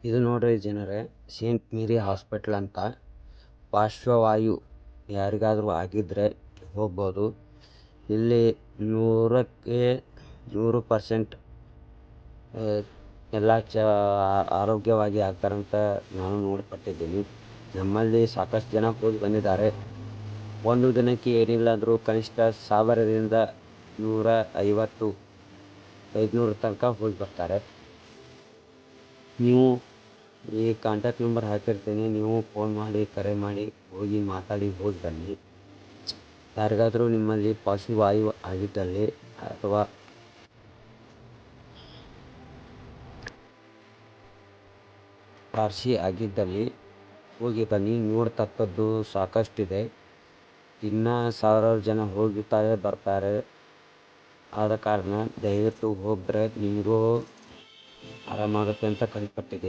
ಇದು ನೋಡ್ರಿ ಜನರೇ, ಸೇಂಟ್ ಮೇರಿ ಹಾಸ್ಪಿಟಲ್ ಅಂತ. ಪಾರ್ಶ್ವವಾಯು ಯಾರಿಗಾದರೂ ಆಗಿದ್ರೆ ಹೋಗ್ಬೋದು. ಇಲ್ಲಿ 100ಕ್ಕೆ 100% ಎಲ್ಲ ಆರೋಗ್ಯವಾಗಿ ಆಗ್ತಾರಂತ ನಾನು ನೋಡ್ಪಟ್ಟಿದ್ದೀನಿ. ನಮ್ಮಲ್ಲಿ ಸಾಕಷ್ಟು ಜನ ಹೋಗಿ ಬಂದಿದ್ದಾರೆ. ಒಂದು ದಿನಕ್ಕೆ ಏನಿಲ್ಲ ಅಂದರೂ ಕನಿಷ್ಠ 1000ರಿಂದ 150, 500 ತನಕ ಹೋಗಿ ಬರ್ತಾರೆ. ನೀವು ಈ ಕಾಂಟ್ಯಾಕ್ಟ್ ನಂಬರ್ ಹಾಕಿರ್ತೀನಿ, ನೀವು ಫೋನ್ ಮಾಡಿ, ಕರೆ ಮಾಡಿ, ಹೋಗಿ ಮಾತಾಡಿ ಹೋಗಿ ಬನ್ನಿ. ಯಾರಿಗಾದರೂ ನಿಮ್ಮಲ್ಲಿ ಪಾರ್ಶ್ವವಾಯು ಆಗಿದ್ದಲ್ಲಿ ಅಥವಾ ಪಾರ್ಸಿ ಆಗಿದ್ದಲ್ಲಿ ಹೋಗಿ ಬನ್ನಿ. ನೋಡ್ತಕ್ಕದ್ದು ಸಾಕಷ್ಟಿದೆ. ಇನ್ನೂ ಸಾವಿರಾರು ಜನ ಹೋಗುತ್ತಾರೆ ಬರ್ತಾರೆ. ಆದ ಕಾರಣ ದಯವಿಟ್ಟು ಹೋದರೆ ನಿಮಗೂ ಆರಾಮಾಗುತ್ತೆ ಅಂತ ಕೇಳ್ಪಟ್ಟಿದ್ದೀನಿ.